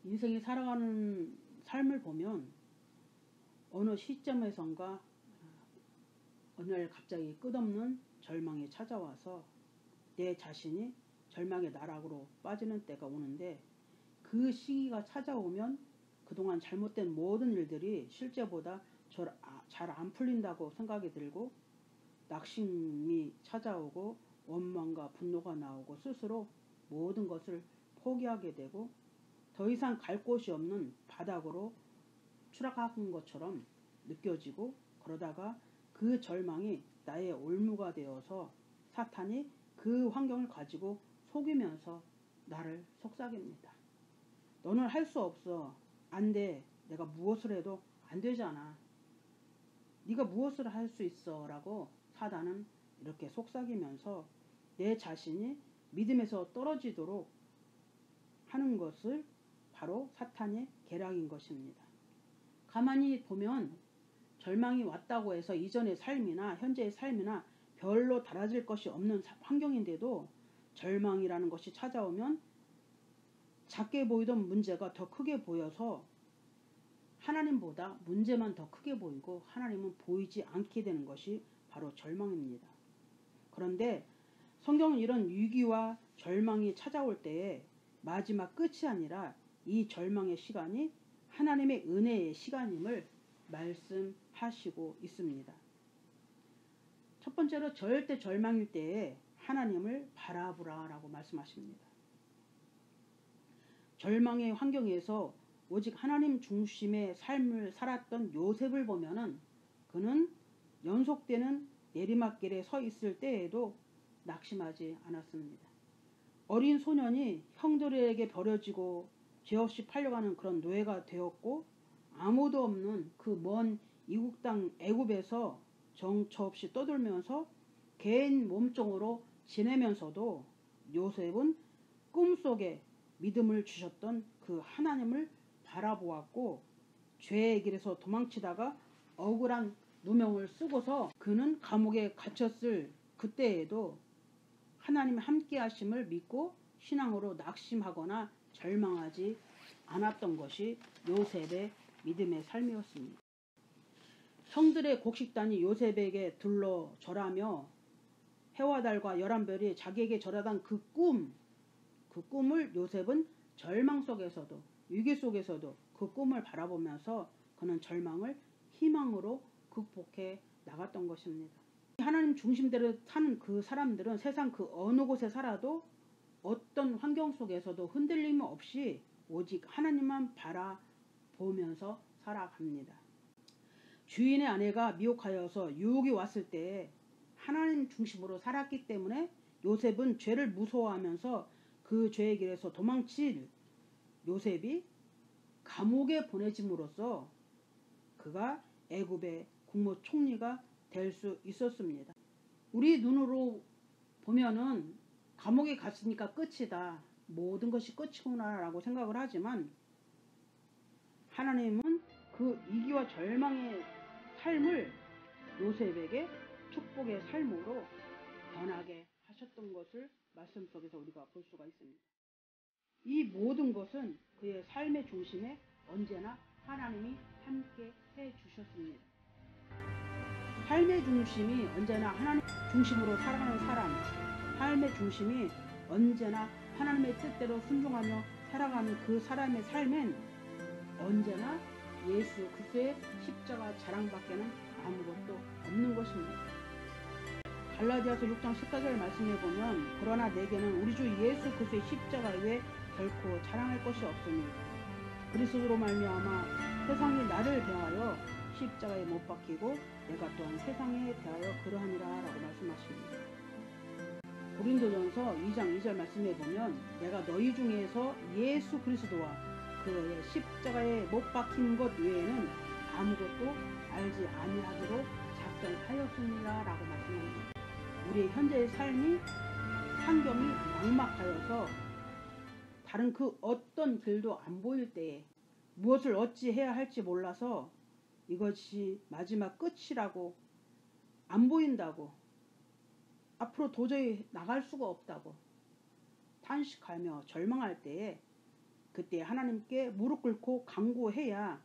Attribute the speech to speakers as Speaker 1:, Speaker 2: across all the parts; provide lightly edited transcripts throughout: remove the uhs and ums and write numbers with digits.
Speaker 1: 인생이 살아가는 삶을 보면 어느 시점에선가 어느 날 갑자기 끝없는 절망이 찾아와서 내 자신이 절망의 나락으로 빠지는 때가 오는데, 그 시기가 찾아오면 그동안 잘못된 모든 일들이 실제보다 잘 안 풀린다고 생각이 들고 낙심이 찾아오고 원망과 분노가 나오고 스스로 모든 것을 포기하게 되고 더 이상 갈 곳이 없는 바닥으로 추락한 것처럼 느껴지고, 그러다가 그 절망이 나의 올무가 되어서 사탄이 그 환경을 가지고 속이면서 나를 속삭입니다. 너는 할 수 없어. 안 돼. 내가 무엇을 해도 안 되잖아. 네가 무엇을 할 수 있어 라고 사단은 이렇게 속삭이면서 내 자신이 믿음에서 떨어지도록 하는 것을 바로 사탄의 계략인 것입니다. 가만히 보면 절망이 왔다고 해서 이전의 삶이나 현재의 삶이나 별로 달라질 것이 없는 환경인데도 절망이라는 것이 찾아오면 작게 보이던 문제가 더 크게 보여서 하나님보다 문제만 더 크게 보이고 하나님은 보이지 않게 되는 것이 바로 절망입니다. 그런데 성경은 이런 위기와 절망이 찾아올 때에 마지막 끝이 아니라 이 절망의 시간이 하나님의 은혜의 시간임을 말씀하시고 있습니다. 첫 번째로 절대 절망일 때에 하나님을 바라보라 라고 말씀하십니다. 절망의 환경에서 오직 하나님 중심의 삶을 살았던 요셉을 보면은 그는 연속되는 내리막길에 서 있을 때에도 낙심하지 않았습니다. 어린 소년이 형들에게 버려지고 죄 없이 팔려가는 그런 노예가 되었고, 아무도 없는 그 먼 이국 땅 애굽에서 정처 없이 떠돌면서 개인 몸종으로 지내면서도 요셉은 꿈속에 믿음을 주셨던 그 하나님을 바라보았고, 죄의 길에서 도망치다가 억울한 누명을 쓰고서 그는 감옥에 갇혔을 그때에도 하나님의 함께 하심을 믿고 신앙으로 낙심하거나 절망하지 않았던 것이 요셉의 믿음의 삶이었습니다. 형들의 곡식단이 요셉에게 둘러 절하며 해와 달과 11별이 자기에게 절하던 그 꿈을 요셉은 절망 속에서도 위기 속에서도 그 꿈을 바라보면서 그는 절망을 희망으로 극복해 나갔던 것입니다. 하나님 중심대로 사는 그 사람들은 세상 그 어느 곳에 살아도 어떤 환경 속에서도 흔들림 없이 오직 하나님만 바라보면서 살아갑니다. 주인의 아내가 미혹하여서 유혹이 왔을 때 하나님 중심으로 살았기 때문에 요셉은 죄를 무서워하면서 그 죄의 길에서 도망칠 요셉이 감옥에 보내짐으로써 그가 애굽의 국무총리가 될 수 있었습니다. 우리 눈으로 보면은 감옥에 갔으니까 끝이다, 모든 것이 끝이구나 라고 생각을 하지만 하나님은 그 위기와 절망의 삶을 요셉에게 축복의 삶으로 변하게 하셨던 것을 말씀 속에서 우리가 볼 수가 있습니다. 이 모든 것은 그의 삶의 중심에 언제나 하나님이 함께 해주셨습니다. 삶의 중심이 언제나 하나님 중심으로 살아가는 사람, 삶의 중심이 언제나 하나님의 뜻대로 순종하며 살아가는 그 사람의 삶엔 언제나 예수 그리스도의 십자가 자랑밖에는 아무것도 없는 것입니다. 갈라디아서 6장 14절 말씀해 보면 그러나 내게는 우리 주 예수 그리스도의 십자가 외에 결코 자랑할 것이 없으니 그리스도로 말미암아 세상이 나를 대하여 십자가에 못 박히고 내가 또한 세상에 대하여 그러하니라 라고 말씀하십니다. 고린도전서 2장 2절 말씀해 보면 내가 너희 중에서 예수 그리스도와 그의 십자가에 못 박힌 것 외에는 아무것도 알지 아니하기로 작정하였습니다 라고 말씀합니다. 우리의 현재의 삶이 환경이 막막하여서 다른 그 어떤 길도 안 보일 때에 무엇을 어찌 해야 할지 몰라서 이것이 마지막 끝이라고 안 보인다고 앞으로 도저히 나갈 수가 없다고 탄식하며 절망할 때에 그때 하나님께 무릎 꿇고 간구해야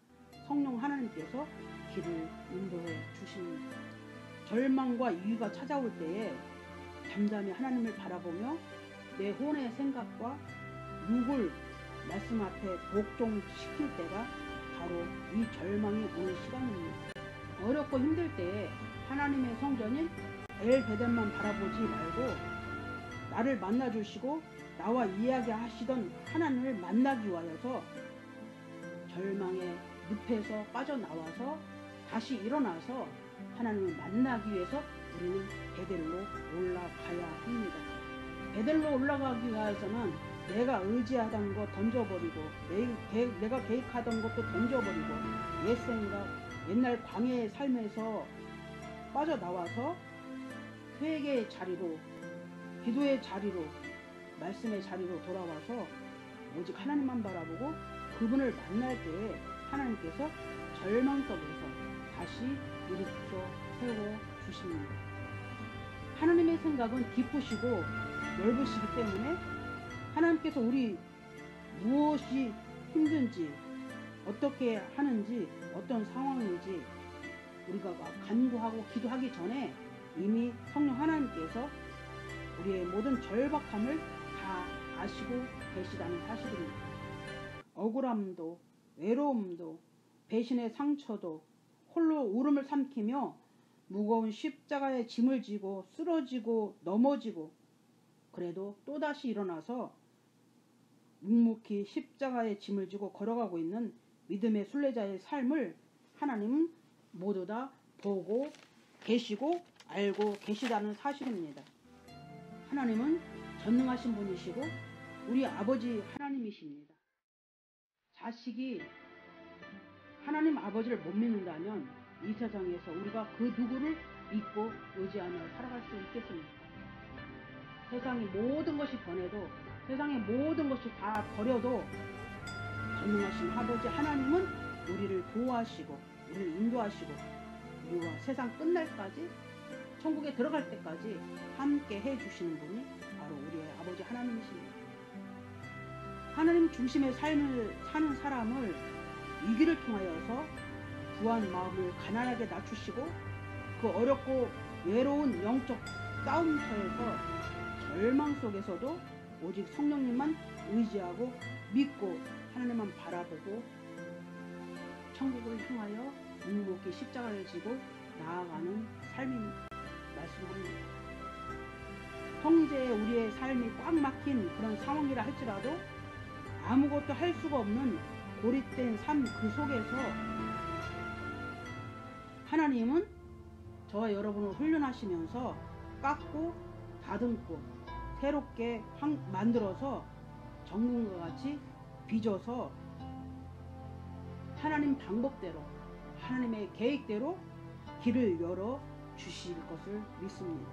Speaker 1: 성령 하나님께서 길을 인도해 주십니다. 절망과 이유가 찾아올 때에 잠잠히 하나님을 바라보며 내 혼의 생각과 육을 말씀 앞에 복종시킬 때가 바로 이 절망이 오는 시간입니다. 어렵고 힘들 때에 하나님의 성전인 엘베델만 바라보지 말고 나를 만나주시고 나와 이야기하시던 하나님을 만나기 위하여서 절망의 늪에서 빠져나와서 다시 일어나서 하나님을 만나기 위해서 우리는 베델로 올라가야 합니다. 베델로 올라가기 위해서는 내가 의지하던 거 던져버리고 내가 계획하던 것도 던져버리고 옛 생각, 옛날 광야의 삶에서 빠져나와서 회개의 자리로, 기도의 자리로, 말씀의 자리로 돌아와서 오직 하나님만 바라보고 그분을 만날 때에 하나님께서 절망 속에서 다시 일으켜 세워 주십니다. 하나님의 생각은 깊으시고 넓으시기 때문에 하나님께서 우리 무엇이 힘든지, 어떻게 하는지, 어떤 상황인지 우리가 간구하고 기도하기 전에 이미 성령 하나님께서 우리의 모든 절박함을 다 아시고 계시다는 사실입니다. 억울함도, 외로움도, 배신의 상처도, 홀로 울음을 삼키며 무거운 십자가의 짐을 지고 쓰러지고 넘어지고 그래도 또다시 일어나서 묵묵히 십자가의 짐을 지고 걸어가고 있는 믿음의 순례자의 삶을 하나님은 모두 다 보고 계시고 알고 계시다는 사실입니다. 하나님은 전능하신 분이시고 우리 아버지 하나님이십니다. 자식이 하나님 아버지를 못 믿는다면 이 세상에서 우리가 그 누구를 믿고 의지하며 살아갈 수 있겠습니까? 세상의 모든 것이 변해도, 세상의 모든 것이 다 버려도 전능하신 아버지 하나님은 우리를 보호하시고 우리를 인도하시고 우리와 세상 끝날까지, 천국에 들어갈 때까지 함께 해주시는 분이 바로 우리의 아버지 하나님이십니다. 하나님 중심의 삶을 사는 사람을 위기를 통하여서 부한 마음을 가난하게 낮추시고 그 어렵고 외로운 영적 싸움터에서 절망 속에서도 오직 성령님만 의지하고 믿고 하나님만 바라보고 천국을 향하여 묵묵히 십자가를 지고 나아가는 삶이 말씀합니다. 형제의 우리의 삶이 꽉 막힌 그런 상황이라 할지라도 아무것도 할 수가 없는 고립된 삶 그 속에서 하나님은 저와 여러분을 훈련하시면서 깎고 다듬고 새롭게 만들어서 정금과 같이 빚어서 하나님 방법대로, 하나님의 계획대로 길을 열어 주실 것을 믿습니다.